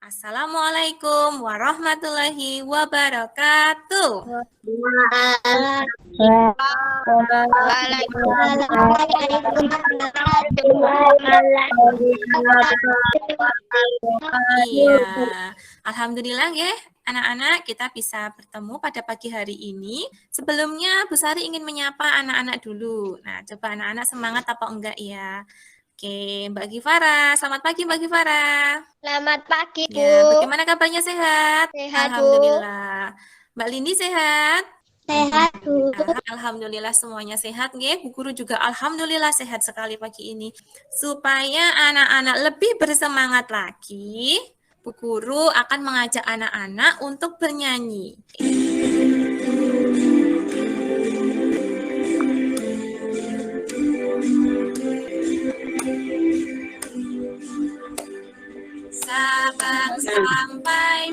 Assalamualaikum warahmatullahi wabarakatuh. Iya, alhamdulillah ya, anak-anak kita bisa bertemu pada pagi hari ini. Sebelumnya Bu Sari ingin menyapa anak-anak dulu. Nah, coba anak-anak semangat apa enggak ya? Oke, Mbak Gifara. Selamat pagi Mbak Gifara. Selamat pagi, Bu. Ya, bagaimana kabarnya, sehat? Sehat, Bu. Alhamdulillah. Mbak Lindi sehat? Sehat, Bu. Alhamdulillah semuanya sehat, nggih. Bu Guru juga alhamdulillah sehat sekali pagi ini. Supaya anak-anak lebih bersemangat lagi, Bu Guru akan mengajak anak-anak untuk bernyanyi. Sabang sampai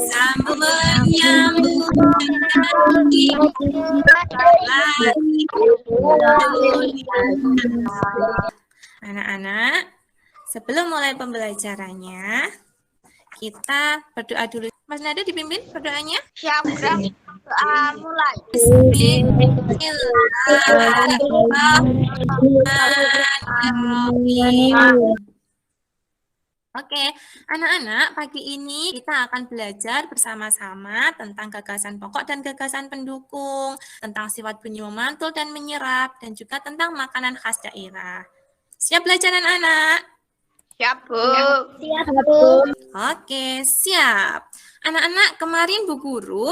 sambung menyambut anak-anak, sebelum mulai pembelajarannya, kita berdoa dulu. Mas Nada dipimpin berdoanya? Siap, mulai. Bismillahirrahmanirrahim. Oke, anak-anak, pagi ini kita akan belajar bersama-sama tentang gagasan pokok dan gagasan pendukung, tentang sifat bunyi memantul dan menyerap, dan juga tentang makanan khas daerah. Siap belajar anak-anak? Siap, Bu. Siap, Bu. Oke, siap. Anak-anak, kemarin Bu Guru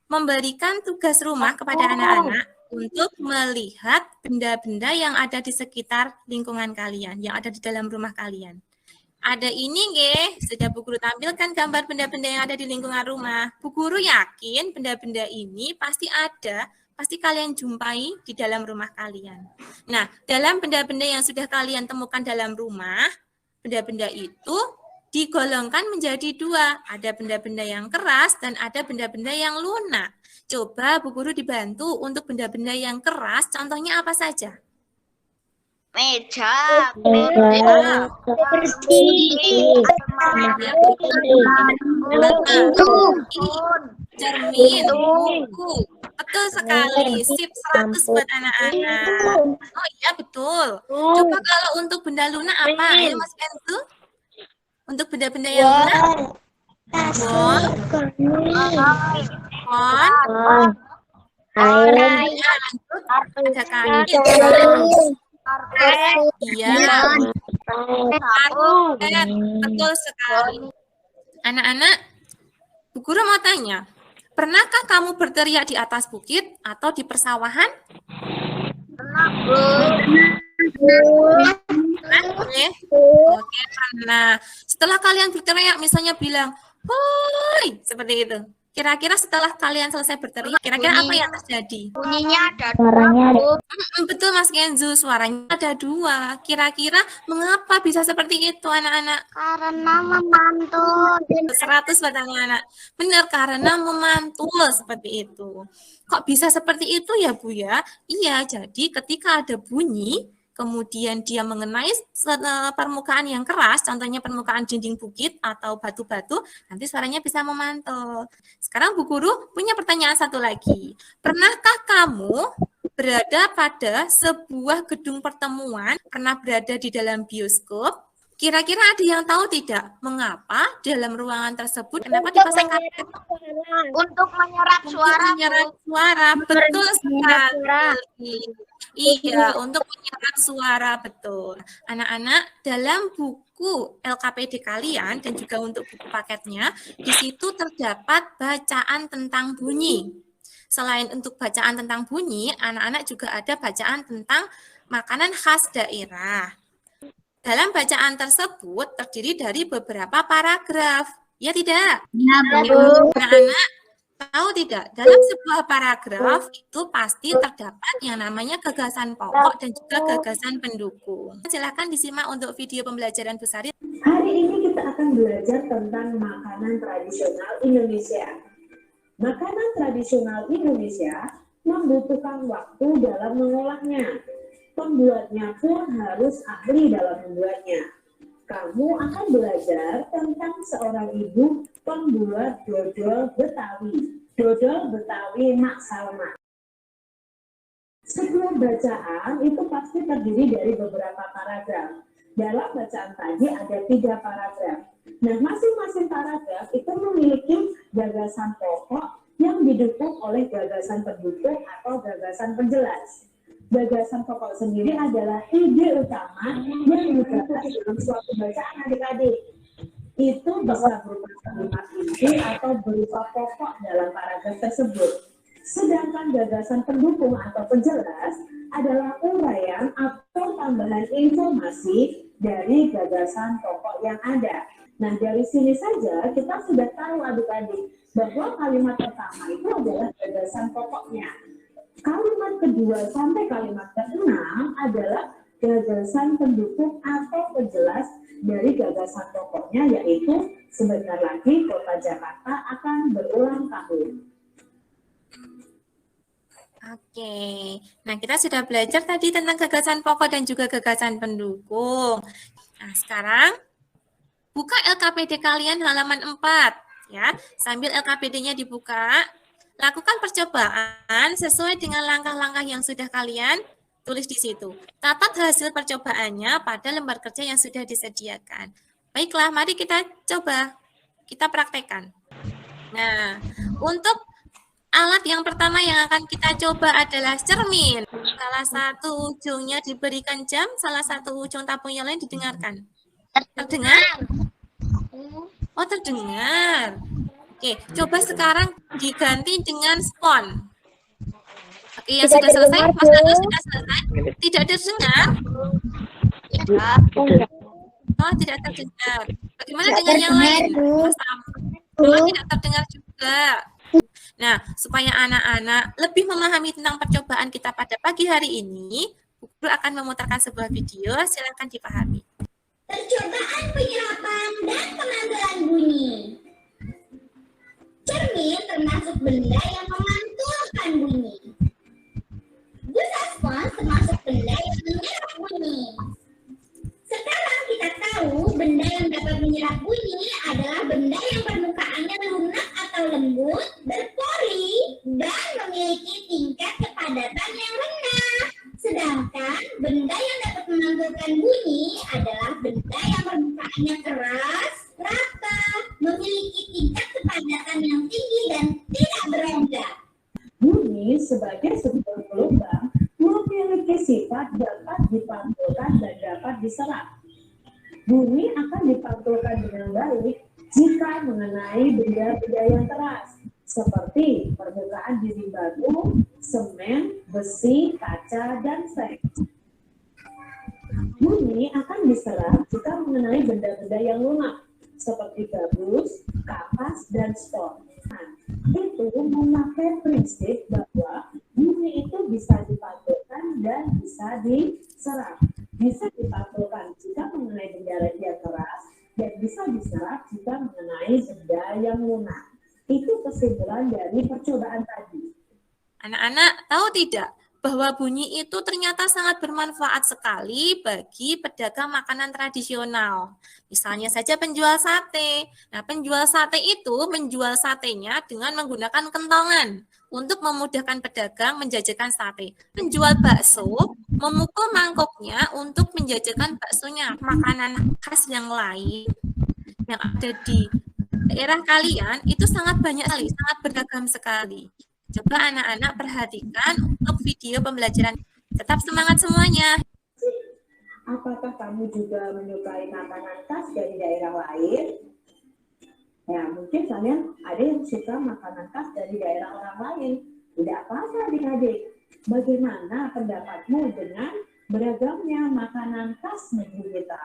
memberikan tugas rumah kepada anak-anak untuk melihat benda-benda yang ada di sekitar lingkungan kalian, yang ada di dalam rumah kalian. Ada ini nggih, sudah Bu Guru tampilkan gambar benda-benda yang ada di lingkungan rumah. Bu Guru yakin benda-benda ini pasti ada, pasti kalian jumpai di dalam rumah kalian. Nah, dalam benda-benda yang sudah kalian temukan dalam rumah, benda-benda itu digolongkan menjadi dua. Ada benda-benda yang keras dan ada benda-benda yang lunak. Coba Bu Guru dibantu untuk benda-benda yang keras, contohnya apa saja? Meja, cermin, buku. Betul sekali, sip 100 buat anak-anak. Oh iya, betul. Coba kalau untuk benda lunak apa? Ayo Mas Kentu. Untuk benda-benda yang lunak? Ada kain. Iya, betul sekali. Anak-anak, Bu Guru mau tanya, pernahkah kamu berteriak di atas bukit atau di persawahan? Pernah, Bu. Oke, pernah. Setelah kalian berteriak, misalnya bilang, "Hoi!" seperti itu. Kira-kira setelah kalian selesai berteriak, kira-kira apa yang terjadi? Bunyinya ada Suaranya ada. Betul Mas Kenzu, suaranya ada dua. Kira-kira mengapa bisa seperti itu anak-anak? karena memantul. 100 buat anak-anak. Benar, karena memantul seperti itu. Kok bisa seperti itu ya Bu ya? Iya, jadi ketika ada bunyi, kemudian dia mengenai permukaan yang keras, contohnya permukaan dinding bukit atau batu-batu, nanti suaranya bisa memantul. Sekarang Bu Guru punya pertanyaan satu lagi. Pernahkah kamu berada pada sebuah gedung pertemuan, pernah berada di dalam bioskop? Kira-kira ada yang tahu tidak mengapa dalam ruangan tersebut kenapa dipasang karpet? Untuk menyerap suara, Menyerap suara, betul sekali. Iya, untuk menyerap suara, betul. Anak-anak, dalam buku LKPD kalian dan juga untuk buku paketnya, di situ terdapat bacaan tentang bunyi. Selain untuk bacaan tentang bunyi, anak-anak juga ada bacaan tentang makanan khas daerah. Dalam bacaan tersebut terdiri dari beberapa paragraf. Ya tidak? Ya, Bu. Anak-anak tahu tidak? Dalam sebuah paragraf itu pasti terdapat yang namanya gagasan pokok dan juga gagasan pendukung. Silakan disimak untuk video pembelajaran Bu Sari. Hari ini kita akan belajar tentang makanan tradisional Indonesia. Makanan tradisional Indonesia membutuhkan waktu dalam mengolahnya. Pembuatnya pun harus ahli dalam membuatnya. Kamu akan belajar tentang seorang ibu pembuat dodol Betawi. Dodol Betawi Mak Salma. Setiap bacaan itu pasti terdiri dari beberapa paragraf. Dalam bacaan tadi ada 3 paragraf. Nah, masing-masing paragraf itu memiliki gagasan pokok yang didukung oleh gagasan pendukung atau gagasan penjelas. Gagasan pokok sendiri adalah ide utama yang digagas dalam suatu bacaan adik-adik. Itu bisa berupa kalimat inti atau berupa pokok dalam paragraf tersebut. Sedangkan gagasan pendukung atau penjelas adalah uraian atau tambahan informasi dari gagasan pokok yang ada. Nah, dari sini saja kita sudah tahu adik-adik bahwa kalimat pertama itu adalah gagasan pokoknya. Kalimat kedua sampai kalimat keenam adalah gagasan pendukung atau penjelas dari gagasan pokoknya, yaitu sebentar lagi Kota Jakarta akan berulang tahun. Oke, nah kita sudah belajar tadi tentang gagasan pokok dan juga gagasan pendukung. Nah, sekarang buka LKPD kalian halaman 4 ya. Sambil LKPD-nya dibuka, lakukan percobaan sesuai dengan langkah-langkah yang sudah kalian tulis di situ. Catat hasil percobaannya pada lembar kerja yang sudah disediakan. Baiklah, mari kita coba, kita praktekkan. Nah, untuk alat yang pertama yang akan kita coba adalah cermin. Salah satu ujungnya diberikan jam, salah satu ujung tabung yang lain didengarkan. Terdengar? Oh, terdengar. Oke, coba sekarang diganti dengan spon. Oke, yang sudah selesai, Mas Agus sudah selesai. Tidak terdengar? Oh, tidak terdengar. Bagaimana dengan yang lain? Mas Am? Oh, tidak terdengar juga. Nah, supaya anak-anak lebih memahami tentang percobaan kita pada pagi hari ini, guru akan memutarkan sebuah video, silakan dipahami. Percobaan penyerapan dan penampilan bunyi. Cermin termasuk benda yang memantulkan bunyi. Busa spons termasuk benda yang menyerap bunyi. Sekarang kita tahu benda yang dapat menyerap bunyi adalah benda yang permukaannya lunak atau lembut, berpori, dan memiliki tingkat kepadatan yang rendah. Sedangkan benda yang dapat memantulkan bunyi adalah benda yang permukaannya keras, rata, memiliki tingkat kepadatan yang tinggi dan tidak berongga. Bunyi sebagai sebuah gelombang memiliki sifat dapat dipantulkan dan dapat diserap. Bunyi akan dipantulkan dengan baik jika mengenai benda-benda yang keras, seperti permukaan dinding batu, semen, besi, kaca, dan seng. Bunyi akan diserap jika mengenai benda-benda yang lunak, seperti gabus, kapas, dan spon. Nah, itu memakai prinsip bahwa bunyi itu bisa dipantulkan dan bisa diserap. Bisa dipantulkan jika mengenai benda yang keras dan bisa diserap jika mengenai benda yang lunak. Itu kesimpulan dari percobaan tadi. Anak-anak tahu tidak bahwa bunyi itu ternyata sangat bermanfaat sekali bagi pedagang makanan tradisional. Misalnya saja penjual sate. Nah, penjual sate itu menjual satenya dengan menggunakan kentongan untuk memudahkan pedagang menjajakan sate. Penjual bakso memukul mangkoknya untuk menjajakan baksonya. Makanan khas yang lain yang ada di daerah kalian itu sangat banyak sekali, sangat beragam sekali. Coba anak-anak perhatikan untuk video pembelajaran. Tetap semangat semuanya. Apakah kamu juga menyukai makanan khas dari daerah lain? Ya, mungkin kalian ada yang suka makanan khas dari daerah orang lain. Tidak apa-apa adik-adik. Bagaimana pendapatmu dengan beragamnya makanan khas negeri kita?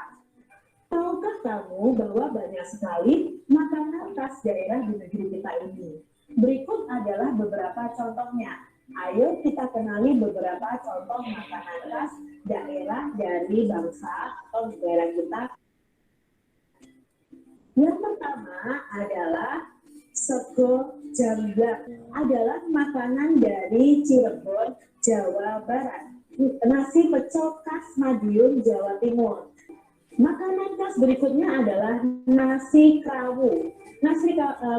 Tahukah kamu bahwa banyak sekali makanan khas daerah di negeri kita ini? Berikut adalah beberapa contohnya. Ayo kita kenali beberapa contoh makanan khas daerah dari bangsa atau negara kita. Yang pertama adalah sego jambak. Adalah makanan dari Cirebon, Jawa Barat. nasi pecel khas Madiun, Jawa Timur. Makanan khas berikutnya adalah nasi krawu. Nasi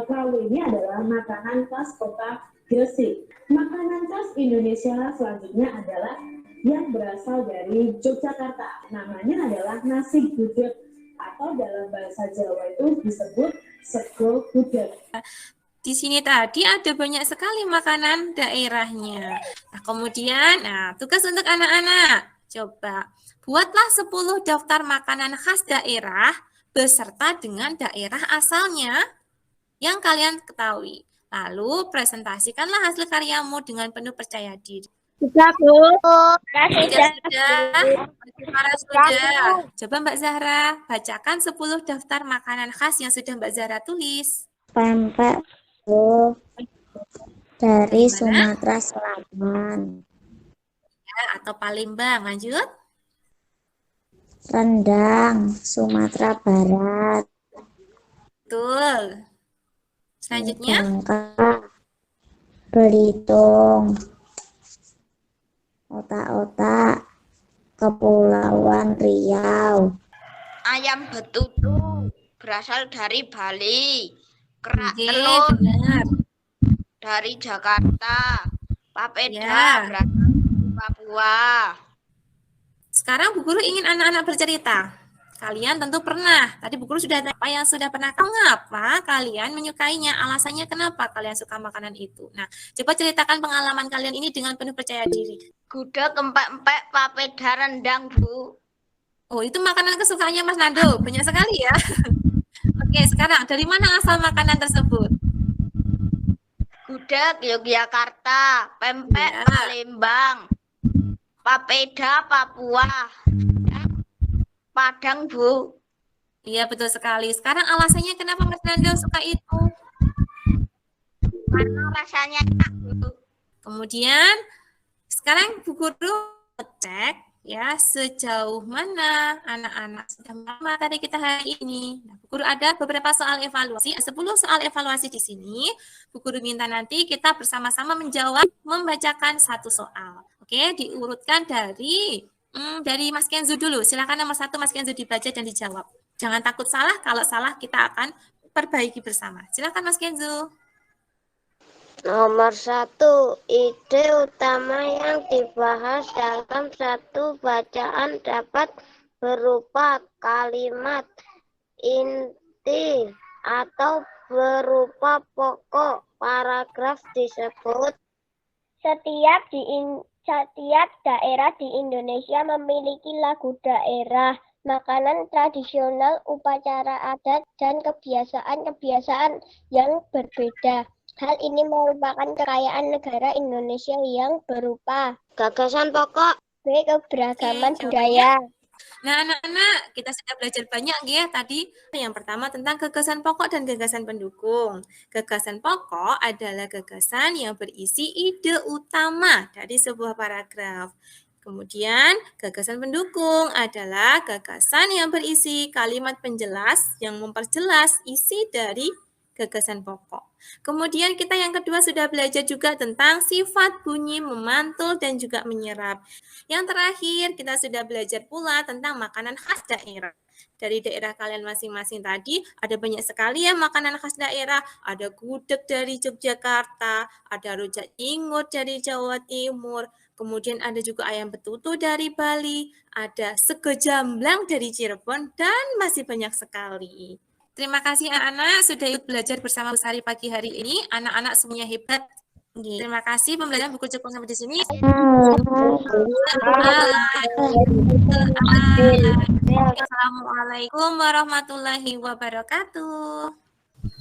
krawu ini adalah makanan khas kota Gresik. Makanan khas Indonesia selanjutnya adalah yang berasal dari Yogyakarta. Namanya adalah nasi gudeg atau dalam bahasa Jawa itu disebut sego gudeg. Di sini tadi ada banyak sekali makanan daerahnya. Nah, kemudian, tugas untuk anak-anak. Coba, buatlah 10 daftar makanan khas daerah beserta dengan daerah asalnya yang kalian ketahui. Lalu, presentasikanlah hasil karyamu dengan penuh percaya diri. Sudah, Bu. Sudah. Coba Mbak Zahra, bacakan 10 daftar makanan khas yang sudah Mbak Zahra tulis. Pempek, Bu, dari Gimana? Sumatera Selatan. Ya, atau Palembang. Lanjut. Rendang, Sumatera Barat. Betul. Selanjutnya. Bangka, Belitung, Otak-otak, Kepulauan Riau. Ayam betutu berasal dari Bali. Kerak Oke, telur benar. dari Jakarta. Papeda Ya. berasal dari Papua. Sekarang Bu Guru ingin anak-anak bercerita. Kalian tentu pernah. Tadi Bu Guru sudah tanya apa yang sudah pernah. Mengapa kalian menyukainya? Alasannya kenapa kalian suka makanan itu? Nah, coba ceritakan pengalaman kalian ini dengan penuh percaya diri. Gudeg, empek-empek, papeda, rendang, Bu. Oh, itu makanan kesukaannya Mas Nando. Banyak sekali ya. Oke, sekarang dari mana asal makanan tersebut? Gudeg Yogyakarta, pempek Ya. Palembang, papeda Papua, Padang, Bu. Iya, betul sekali. Sekarang alasannya kenapa Mas Nando suka itu? Karena rasanya enak, Bu. Kemudian sekarang Bu Guru cek ya sejauh mana anak-anak sudah materi kita hari ini. Nah, Bu Guru ada beberapa soal evaluasi, 10 soal evaluasi di sini. Bu Guru minta nanti kita bersama-sama menjawab, membacakan satu soal. Oke, diurutkan dari Mas Kenzo dulu. Silakan nomor 1 Mas Kenzo dibaca dan dijawab. Jangan takut salah, kalau salah kita akan perbaiki bersama. Silakan Mas Kenzo. Nomor 1, ide utama yang dibahas dalam satu bacaan dapat berupa kalimat inti atau berupa pokok. Paragraf disebut. Setiap daerah di Indonesia memiliki lagu daerah, makanan tradisional, upacara adat, dan kebiasaan-kebiasaan yang berbeda. Hal ini merupakan kekayaan negara Indonesia yang berupa Gagasan pokok. B. Keberagaman Oke, budaya. Nah, anak-anak, kita sudah belajar banyak ya tadi. Yang pertama tentang gagasan pokok dan gagasan pendukung. Gagasan pokok adalah gagasan yang berisi ide utama dari sebuah paragraf. Kemudian, gagasan pendukung adalah gagasan yang berisi kalimat penjelas yang memperjelas isi dari gagasan pokok. Kemudian kita yang kedua sudah belajar juga tentang sifat bunyi memantul dan juga menyerap. Yang terakhir kita sudah belajar pula tentang makanan khas daerah. Dari daerah kalian masing-masing tadi ada banyak sekali ya makanan khas daerah. Ada gudeg dari Yogyakarta, ada rujak cingut dari Jawa Timur, kemudian ada juga ayam betutu dari Bali, ada sego jamblang dari Cirebon, dan masih banyak sekali. Terima kasih anak-anak sudah ikut belajar bersama Bu Sari pagi hari ini. Anak-anak semuanya hebat. Terima kasih pembelajaran buku cukup sampai di sini. Assalamualaikum warahmatullahi wabarakatuh.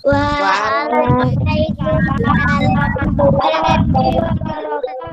Waalaikumsalam. Waalaikumsalam warahmatullahi wabarakatuh.